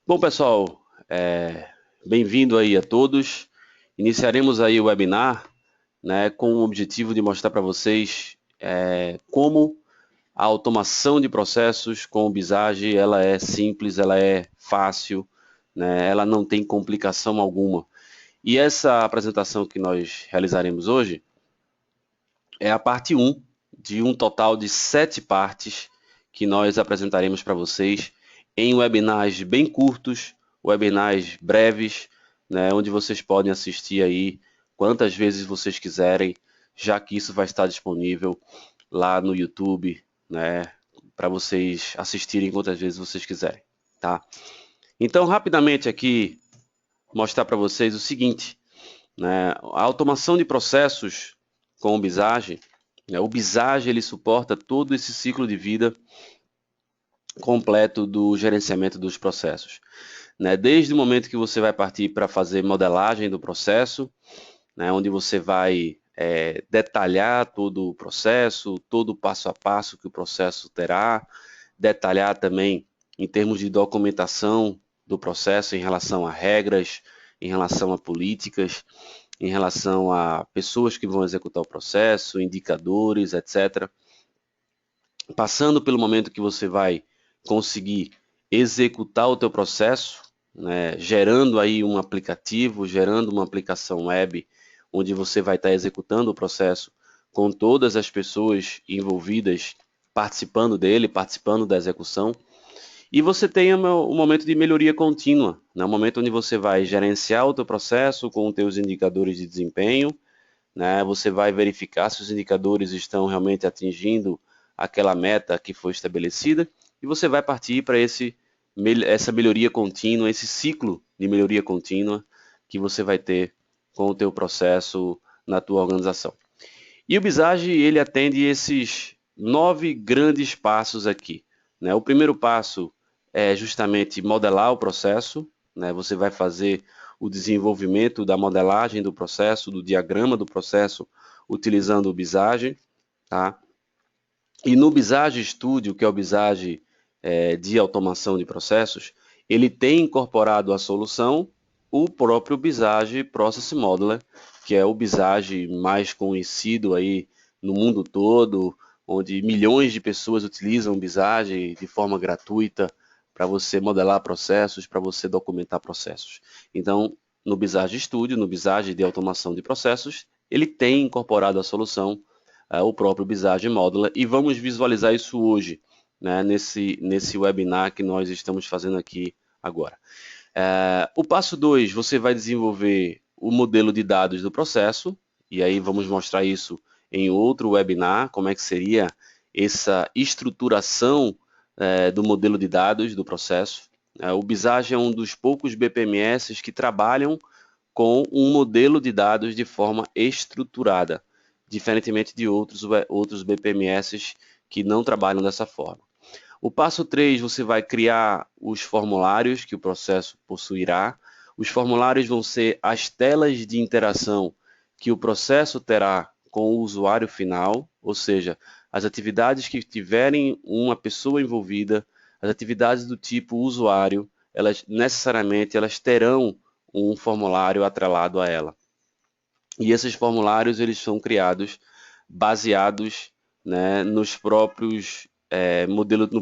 Bom, pessoal, bem-vindo aí a todos. Iniciaremos aí o webinar, né, com o objetivo de mostrar para vocês como a automação de processos com o Visage, ela é simples, ela é fácil, né, ela não tem complicação alguma. E essa apresentação que nós realizaremos hoje é a parte um de um total de 7 partes que nós apresentaremos para vocês em webinars bem curtos, webinars breves, né, onde vocês podem assistir aí quantas vezes vocês quiserem, já que isso vai estar disponível lá no YouTube, né, para vocês assistirem quantas vezes vocês quiserem, tá? Então, rapidamente aqui mostrar para vocês o seguinte, né, a automação de processos com o Visage, né, o Visage ele suporta todo esse ciclo de vida completo do gerenciamento dos processos, né? Desde o momento que você vai partir para fazer modelagem do processo, né, onde você vai detalhar todo o processo, todo o passo a passo que o processo terá, detalhar também em termos de documentação do processo em relação a regras, em relação a políticas, em relação a pessoas que vão executar o processo, indicadores, etc. Passando pelo momento que você vai conseguir executar o teu processo, né, gerando aí um aplicativo, gerando uma aplicação web, onde você vai estar executando o processo com todas as pessoas envolvidas participando dele, participando da execução. E você tem um momento de melhoria contínua, né? Um momento onde você vai gerenciar o teu processo com os teus indicadores de desempenho, né? Você vai verificar se os indicadores estão realmente atingindo aquela meta que foi estabelecida e você vai partir para essa melhoria contínua, esse ciclo de melhoria contínua que você vai ter com o teu processo na tua organização. E o Visage, ele atende esses 9 grandes passos aqui, né? O primeiro passo é justamente modelar o processo, né? Você vai fazer o desenvolvimento da modelagem do processo, do diagrama do processo, utilizando o Visage, tá? E no Visage Studio, que é o Visage de automação de processos, ele tem incorporado à solução o próprio Visage Process Modeler, que é o Visage mais conhecido aí no mundo todo, onde milhões de pessoas utilizam o Visage de forma gratuita para você modelar processos, para você documentar processos. Então, no Visage Studio, no Visage de automação de processos, ele tem incorporado a solução o próprio Visage Modeler e vamos visualizar isso hoje, né, nesse webinar que nós estamos fazendo aqui agora. O passo 2, você vai desenvolver o modelo de dados do processo, e aí vamos mostrar isso em outro webinar, como é que seria essa estruturação do modelo de dados do processo. O Visage é um dos poucos BPMS que trabalham com um modelo de dados de forma estruturada, diferentemente de outros BPMS que não trabalham dessa forma. O passo 3, você vai criar os formulários que o processo possuirá. Os formulários vão ser as telas de interação que o processo terá com o usuário final, ou seja, as atividades que tiverem uma pessoa envolvida, as atividades do tipo usuário, elas necessariamente elas terão um formulário atrelado a ela. E esses formulários eles são criados baseados, né, no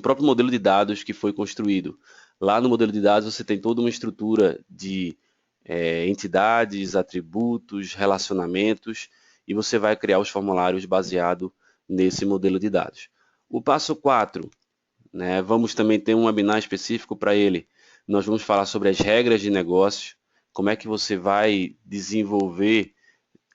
próprio modelo de dados que foi construído. Lá no modelo de dados você tem toda uma estrutura de entidades, atributos, relacionamentos, e você vai criar os formulários baseado nesse modelo de dados. O passo 4, né, vamos também ter um webinar específico para ele. Nós vamos falar sobre as regras de negócio, como é que você vai desenvolver,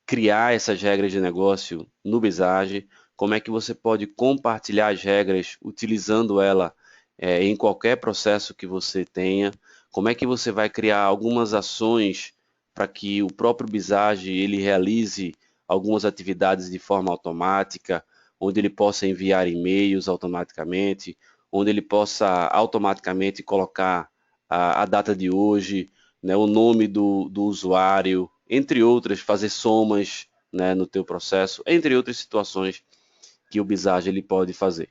criar essas regras de negócio no Visage, como é que você pode compartilhar as regras utilizando ela em qualquer processo que você tenha, como é que você vai criar algumas ações para que o próprio Visage ele realize algumas atividades de forma automática, onde ele possa enviar e-mails automaticamente, onde ele possa automaticamente colocar a data de hoje, né, o nome do usuário, entre outras, fazer somas, né, no teu processo, entre outras situações que o Visage ele pode fazer.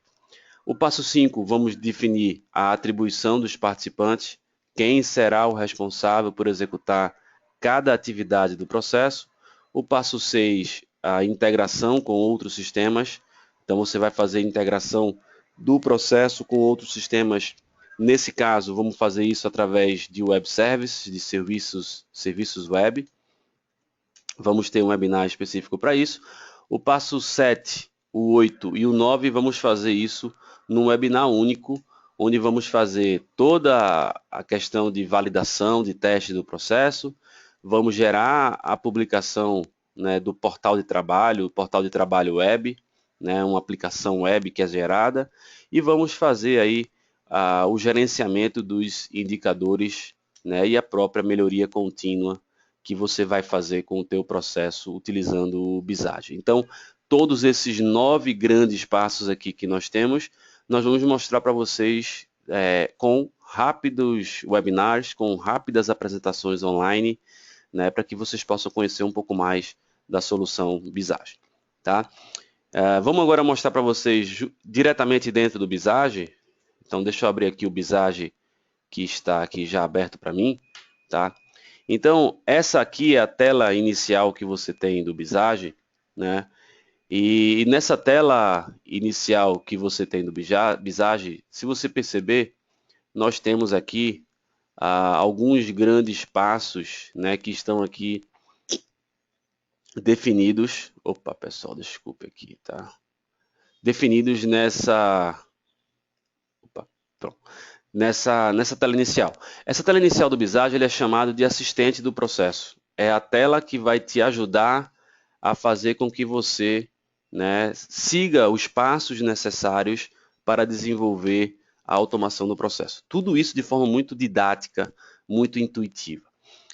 O passo 5, vamos definir a atribuição dos participantes, quem será o responsável por executar cada atividade do processo. O passo 6, a integração com outros sistemas. Então, você vai fazer a integração do processo com outros sistemas. Nesse caso, vamos fazer isso através de web services, de serviços web. Vamos ter um webinar específico para isso. O passo 7, o 8 e o 9, vamos fazer isso num webinar único, onde vamos fazer toda a questão de validação, de teste do processo, vamos gerar a publicação, né, do portal de trabalho web, né, uma aplicação web que é gerada, e vamos fazer aí o gerenciamento dos indicadores, né, e a própria melhoria contínua que você vai fazer com o teu processo utilizando o Visage. Então, todos esses 9 grandes passos aqui que nós temos, nós vamos mostrar para vocês com rápidos webinars, com rápidas apresentações online, né, para que vocês possam conhecer um pouco mais da solução Visage. Tá? Vamos agora mostrar para vocês diretamente dentro do Visage. Então, deixa eu abrir aqui o Visage que está aqui já aberto para mim. Tá? Então, essa aqui é a tela inicial que você tem do Visage, né? E nessa tela inicial que você tem do Visage, se você perceber, nós temos aqui alguns grandes passos, né, que estão aqui definidos. Opa, pessoal, desculpe aqui, tá? Definidos nessa... Opa, pronto. Nessa tela inicial. Essa tela inicial do Visage ele é chamado de assistente do processo. É a tela que vai te ajudar a fazer com que você, né, siga os passos necessários para desenvolver a automação do processo. Tudo isso de forma muito didática, muito intuitiva.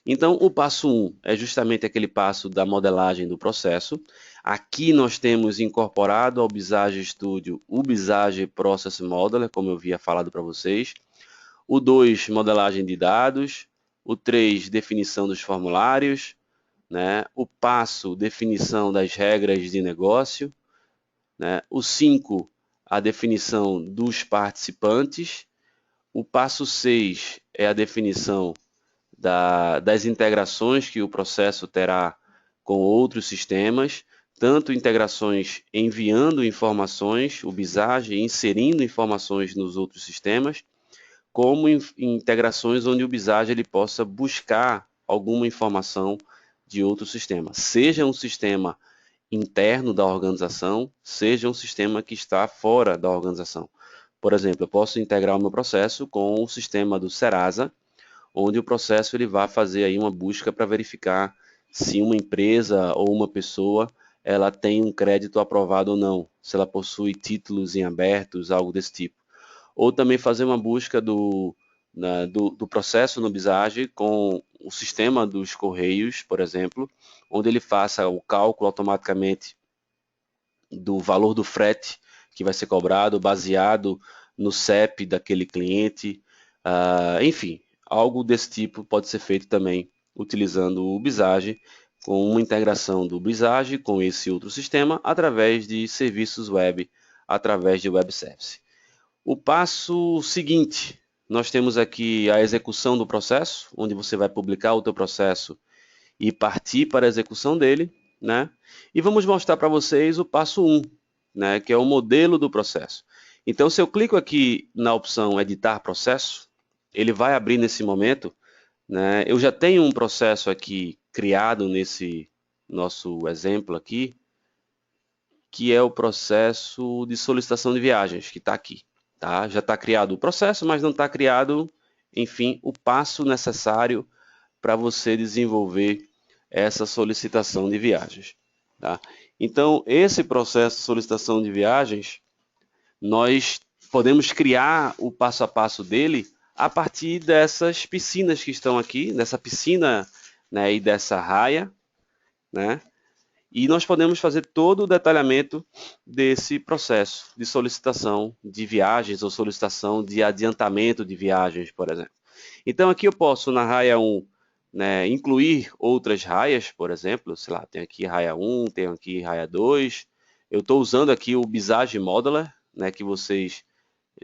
Então, o passo 1 é justamente aquele passo da modelagem do processo. Aqui nós temos incorporado ao Visage Studio o Visage Process Modeler, como eu havia falado para vocês. O 2, modelagem de dados. O 3, definição dos formulários. Né? O passo, definição das regras de negócio. Né? O 5, a definição dos participantes. O passo 6 é a definição das integrações que o processo terá com outros sistemas, tanto integrações enviando informações, o Visage inserindo informações nos outros sistemas, como integrações onde o Visage ele possa buscar alguma informação de outro sistema, seja um sistema interno da organização, seja um sistema que está fora da organização. Por exemplo, eu posso integrar o meu processo com o sistema do Serasa, onde o processo ele vai fazer aí uma busca para verificar se uma empresa ou uma pessoa ela tem um crédito aprovado ou não, se ela possui títulos em abertos, algo desse tipo. Ou também fazer uma busca do processo no Visage com o sistema dos Correios, por exemplo, onde ele faça o cálculo automaticamente do valor do frete que vai ser cobrado, baseado no CEP daquele cliente, enfim, algo desse tipo pode ser feito também utilizando o Visage, com uma integração do Visage com esse outro sistema através de serviços web, através de web service. O passo seguinte, nós temos aqui a execução do processo, onde você vai publicar o teu processo e partir para a execução dele, né? E vamos mostrar para vocês o passo 1, né, que é o modelo do processo. Então, se eu clico aqui na opção editar processo, ele vai abrir nesse momento, né? Eu já tenho um processo aqui criado nesse nosso exemplo aqui, que é o processo de solicitação de viagens, que está aqui. Tá? Já está criado o processo, mas não está criado, enfim, o passo necessário para você desenvolver essa solicitação de viagens. Tá? Então, esse processo de solicitação de viagens, nós podemos criar o passo a passo dele a partir dessas piscinas que estão aqui, dessa piscina, né, e dessa raia, né? E nós podemos fazer todo o detalhamento desse processo de solicitação de viagens ou solicitação de adiantamento de viagens, por exemplo. Então, aqui eu posso, na raia 1, né, incluir outras raias, por exemplo, sei lá, tem aqui raia 1, tem aqui raia 2. Eu estou usando aqui o Visage Modeler, né, que vocês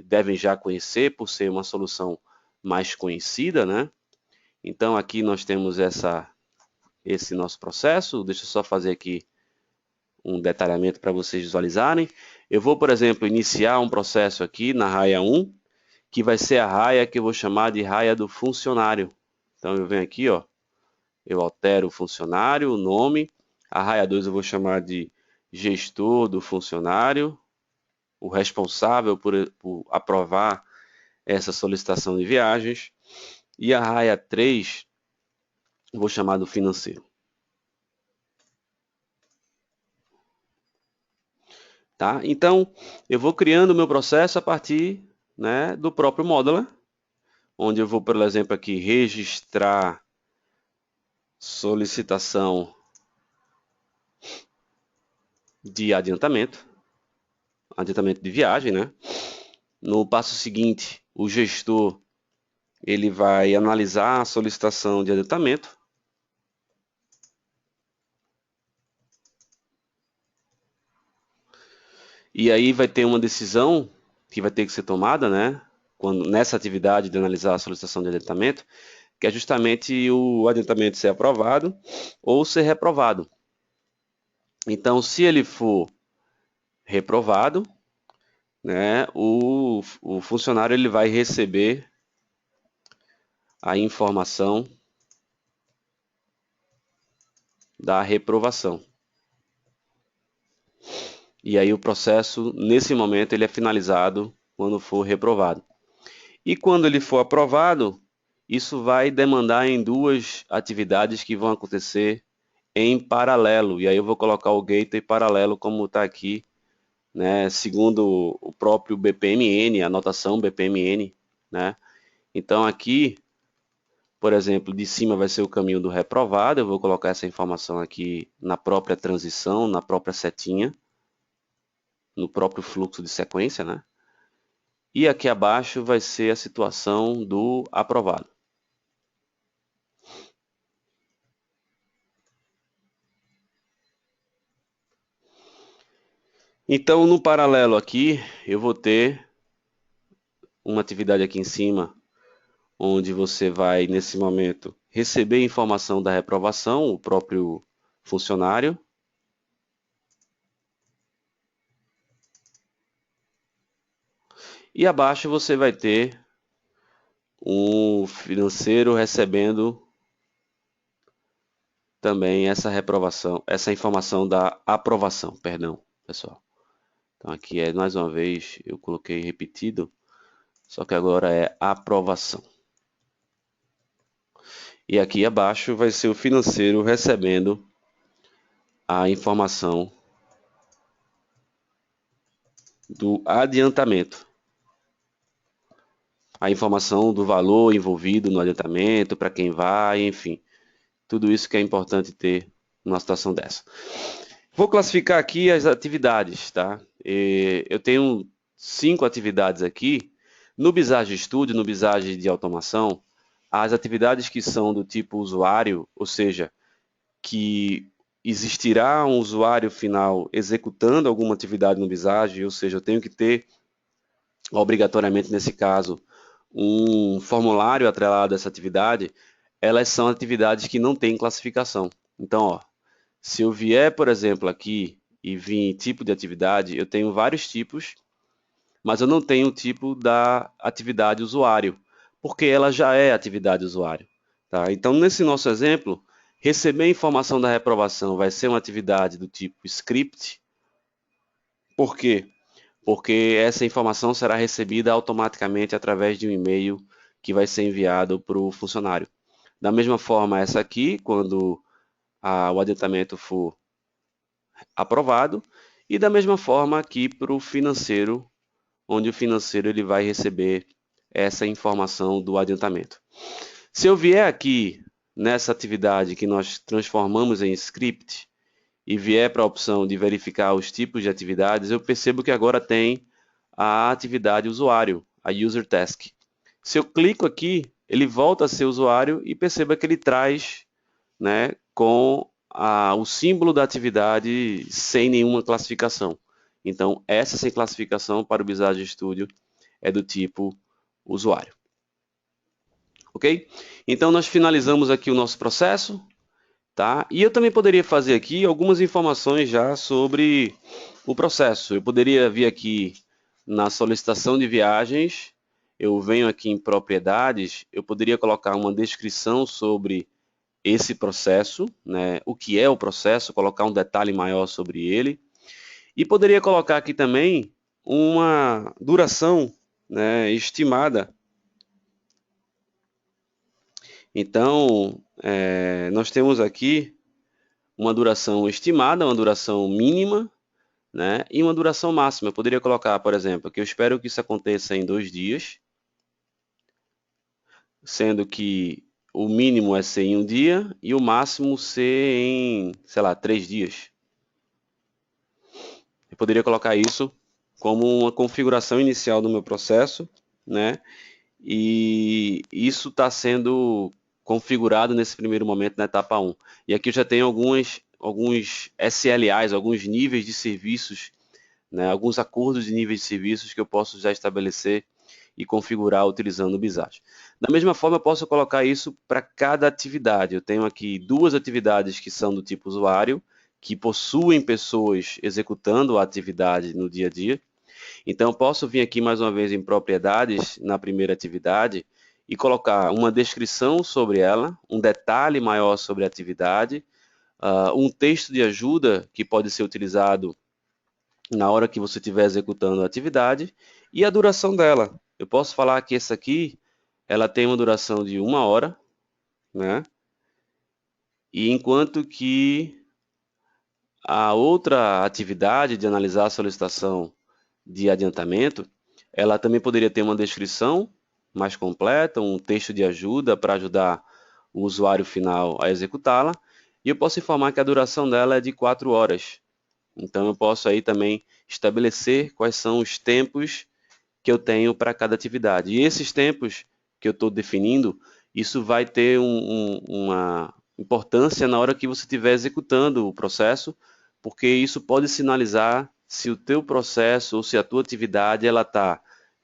devem já conhecer por ser uma solução mais conhecida, né? Então aqui nós temos esse nosso processo. Deixa eu só fazer aqui um detalhamento para vocês visualizarem. Eu vou, por exemplo, iniciar um processo aqui na raia 1, que vai ser a raia que eu vou chamar de raia do funcionário. Então eu venho aqui, ó, eu altero o funcionário, o nome. A raia 2 eu vou chamar de gestor do funcionário, o responsável por aprovar essa solicitação de viagens. E a raia 3 eu vou chamar do financeiro. Tá? Então, eu vou criando o meu processo a partir, né, do próprio Modeler, onde eu vou, por exemplo, aqui registrar solicitação de adiantamento de viagem, né? No passo seguinte, o gestor ele vai analisar a solicitação de adiantamento. E aí vai ter uma decisão que vai ter que ser tomada, né? Nessa atividade de analisar a solicitação de adiantamento, que é justamente o adiantamento ser aprovado ou ser reprovado. Então, se ele for reprovado, né, o funcionário ele vai receber a informação da reprovação. E aí o processo, nesse momento, ele é finalizado quando for reprovado. E quando ele for aprovado, isso vai demandar em duas atividades que vão acontecer em paralelo. E aí eu vou colocar o gateway paralelo como está aqui, né, segundo o próprio BPMN, a notação BPMN, né? Então aqui, por exemplo, de cima vai ser o caminho do reprovado. Eu vou colocar essa informação aqui na própria transição, na própria setinha, no próprio fluxo de sequência, né? E aqui abaixo vai ser a situação do aprovado. Então, no paralelo aqui, eu vou ter uma atividade aqui em cima, onde você vai, nesse momento, receber informação da reprovação, o próprio funcionário. E abaixo você vai ter um financeiro recebendo também essa reprovação, essa informação da aprovação, perdão, pessoal. Então aqui é, mais uma vez, eu coloquei repetido, só que agora é aprovação. E aqui abaixo vai ser o financeiro recebendo a informação do adiantamento. A informação do valor envolvido no adiantamento, para quem vai, enfim. Tudo isso que é importante ter numa situação dessa. Vou classificar aqui as atividades, tá? Eu tenho 5 atividades aqui. No Visage Studio, no Visage de automação, as atividades que são do tipo usuário, ou seja, que existirá um usuário final executando alguma atividade no Visage, ou seja, eu tenho que ter, obrigatoriamente nesse caso, um formulário atrelado a essa atividade, elas são atividades que não têm classificação. Então, ó, se eu vier, por exemplo, aqui e vir em tipo de atividade, eu tenho vários tipos, mas eu não tenho o tipo da atividade usuário, porque ela já é atividade usuário. Tá? Então, nesse nosso exemplo, receber informação da reprovação vai ser uma atividade do tipo script. Por quê? Porque essa informação será recebida automaticamente através de um e-mail que vai ser enviado para o funcionário. Da mesma forma, essa aqui, quando o adiantamento for aprovado, e da mesma forma aqui para o financeiro, onde o financeiro ele vai receber essa informação do adiantamento. Se eu vier aqui nessa atividade que nós transformamos em script e vier para a opção de verificar os tipos de atividades, eu percebo que agora tem a atividade usuário, a user task. Se eu clico aqui, ele volta a ser usuário e perceba que ele traz, né, com o símbolo da atividade sem nenhuma classificação. Então, essa sem classificação para o Visage Studio é do tipo usuário. ok? Então nós finalizamos aqui o nosso processo, tá? E eu também poderia fazer aqui algumas informações já sobre o processo. Eu poderia vir aqui na solicitação de viagens, eu venho aqui em propriedades, eu poderia colocar uma descrição sobre esse processo, né? O que é o processo, colocar um detalhe maior sobre ele. E poderia colocar aqui também uma duração, né, estimada. Então, nós temos aqui uma duração estimada, uma duração mínima, né, e uma duração máxima. Eu poderia colocar, por exemplo, que eu espero que isso aconteça em 2 dias, sendo que o mínimo é ser em 1 dia e o máximo ser em, sei lá, 3 dias. Eu poderia colocar isso como uma configuração inicial do meu processo, né? E isso está sendo configurado nesse primeiro momento na etapa 1. E aqui eu já tenho alguns SLAs, alguns níveis de serviços, né? Alguns acordos de níveis de serviços que eu posso já estabelecer e configurar utilizando o Visage. Da mesma forma, eu posso colocar isso para cada atividade. Eu tenho aqui 2 atividades que são do tipo usuário, que possuem pessoas executando a atividade no dia a dia. Então, eu posso vir aqui mais uma vez em propriedades, na primeira atividade, e colocar uma descrição sobre ela, um detalhe maior sobre a atividade, um texto de ajuda que pode ser utilizado na hora que você estiver executando a atividade, e a duração dela. Eu posso falar que essa aqui, ela tem uma duração de 1 hora, né? E enquanto que a outra atividade de analisar a solicitação de adiantamento, ela também poderia ter uma descrição mais completa, um texto de ajuda para ajudar o usuário final a executá-la, e eu posso informar que a duração dela é de 4 horas. Então eu posso aí também estabelecer quais são os tempos que eu tenho para cada atividade. E esses tempos que eu estou definindo, isso vai ter uma importância na hora que você estiver executando o processo, porque isso pode sinalizar se o teu processo ou se a tua atividade ela está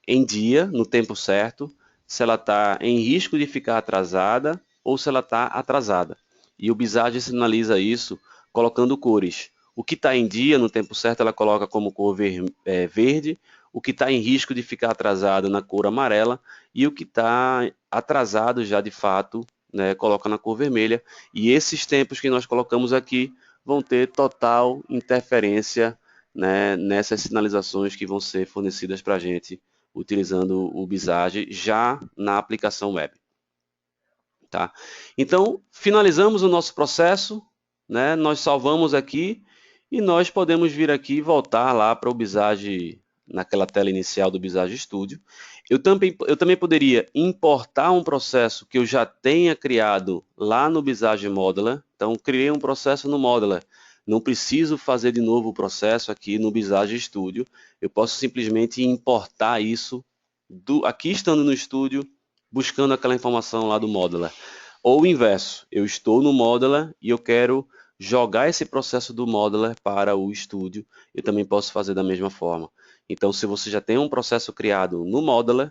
em dia, no tempo certo, se ela está em risco de ficar atrasada ou se ela está atrasada. E o Visage sinaliza isso colocando cores. O que está em dia, no tempo certo, ela coloca como cor verde, o que está em risco de ficar atrasado na cor amarela e o que está atrasado já de fato, né, coloca na cor vermelha. E esses tempos que nós colocamos aqui vão ter total interferência, né, nessas sinalizações que vão ser fornecidas para a gente utilizando o Visage já na aplicação web. Tá? Então, finalizamos o nosso processo, né? Nós salvamos aqui e nós podemos vir aqui e voltar lá para o Visage, naquela tela inicial do Visage Studio. Eu também poderia importar um processo que eu já tenha criado lá no Visage Modeler. Então, criei um processo no Modeler. Não preciso fazer de novo o processo aqui no Visage Studio. Eu posso simplesmente importar isso aqui estando no estúdio, buscando aquela informação lá do Modeler. Ou o inverso, eu estou no Modeler e eu quero jogar esse processo do Modeler para o estúdio, eu também posso fazer da mesma forma. Então, se você já tem um processo criado no Modeler,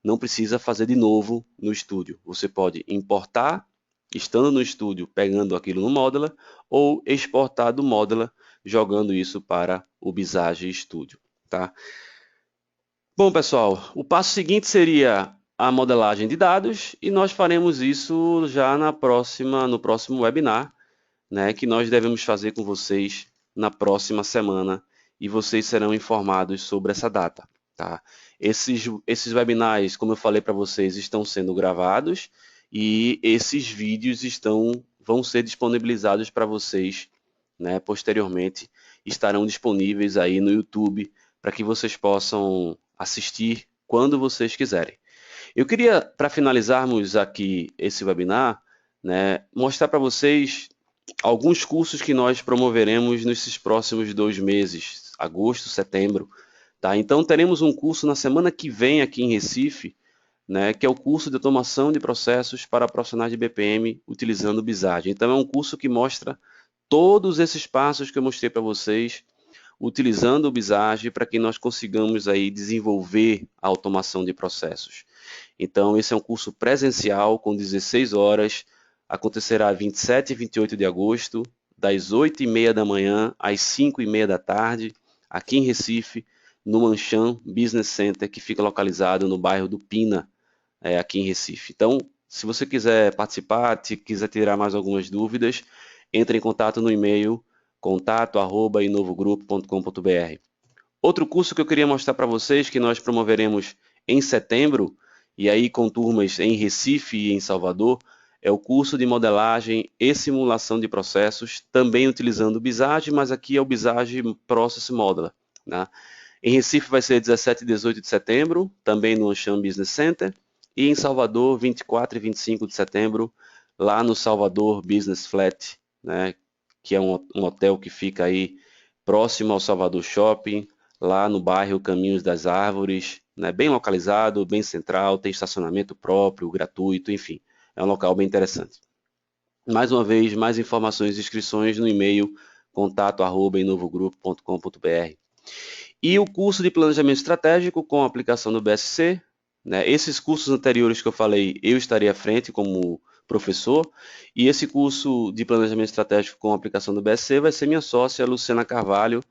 não precisa fazer de novo no estúdio. Você pode importar, estando no estúdio, pegando aquilo no Modeler, ou exportar do Modeler, jogando isso para o Visage Studio. Tá? Bom, pessoal, o passo seguinte seria a modelagem de dados e nós faremos isso já no próximo webinar, né, que nós devemos fazer com vocês na próxima semana e vocês serão informados sobre essa data. Tá? Esses webinars, como eu falei para vocês, estão sendo gravados e esses vídeos vão ser disponibilizados para vocês, né, posteriormente, estarão disponíveis aí no YouTube para que vocês possam assistir quando vocês quiserem. Eu queria, para finalizarmos aqui esse webinar, né, mostrar para vocês alguns cursos que nós promoveremos nesses próximos 2 meses, agosto, setembro. Tá? Então, teremos um curso na semana que vem aqui em Recife, né, que é o curso de automação de processos para profissionais de BPM utilizando o Visage. Então, é um curso que mostra todos esses passos que eu mostrei para vocês, utilizando o Visage para que nós consigamos aí desenvolver a automação de processos. Então, esse é um curso presencial com 16 horas, acontecerá 27 e 28 de agosto, das 8h30 da manhã às 5h30 da tarde, aqui em Recife, no Mancham Business Center, que fica localizado no bairro do Pina, aqui em Recife. Então, se você quiser participar, quiser tirar mais algumas dúvidas, entre em contato no e-mail contato@inovogrupo.com.br. Outro curso que eu queria mostrar para vocês, que nós promoveremos em setembro, e aí com turmas em Recife e em Salvador, é o curso de modelagem e simulação de processos, também utilizando o Visage, mas aqui é o Visage Process Modeler, né? Em Recife vai ser 17 e 18 de setembro, também no Ocean Business Center, e em Salvador, 24 e 25 de setembro, lá no Salvador Business Flat, né, que é um hotel que fica aí próximo ao Salvador Shopping, lá no bairro Caminhos das Árvores, né, bem localizado, bem central, tem estacionamento próprio, gratuito, enfim, é um local bem interessante. Mais uma vez, mais informações e inscrições no e-mail contato@inovogrupo.com.br. E o curso de planejamento estratégico com a aplicação do BSC, né? Esses cursos anteriores que eu falei, eu estaria à frente como professor, e esse curso de planejamento estratégico com a aplicação do BSC vai ser minha sócia, Luciana Carvalho.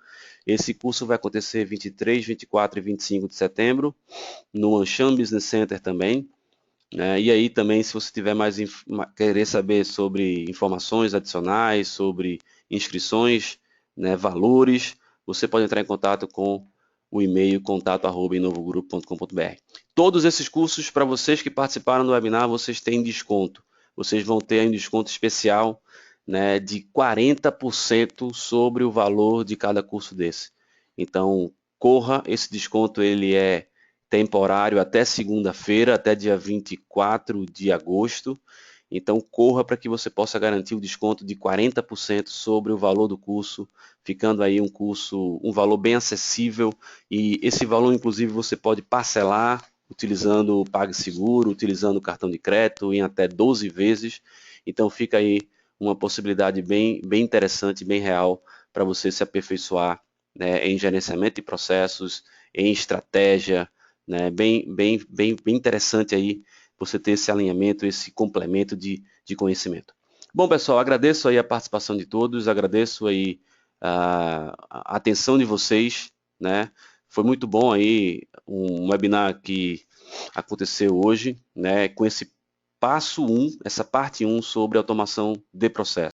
Esse curso vai acontecer 23, 24 e 25 de setembro, no Ancham Business Center também, né? E aí também, se você tiver querer saber sobre informações adicionais, sobre inscrições, né, valores, você pode entrar em contato com o e-mail contato@inovogrupo.com.br. Todos esses cursos, para vocês que participaram do webinar, vocês têm desconto. Vocês vão ter um desconto especial, né, de 40% sobre o valor de cada curso desse. Então, corra, esse desconto ele é temporário até segunda-feira, até dia 24 de agosto. Então, corra para que você possa garantir o desconto de 40% sobre o valor do curso, ficando aí um valor bem acessível. E esse valor, inclusive, você pode parcelar utilizando o PagSeguro, utilizando o cartão de crédito em até 12 vezes. Então, fica aí uma possibilidade bem interessante, bem real, para você se aperfeiçoar, né, em gerenciamento de processos, em estratégia, né, bem interessante aí você ter esse alinhamento, esse complemento de conhecimento. Bom, pessoal, agradeço aí a participação de todos, agradeço aí a atenção de vocês, né? Foi muito bom aí um webinar que aconteceu hoje, né, com esse passo 1, essa parte 1 sobre automação de processos.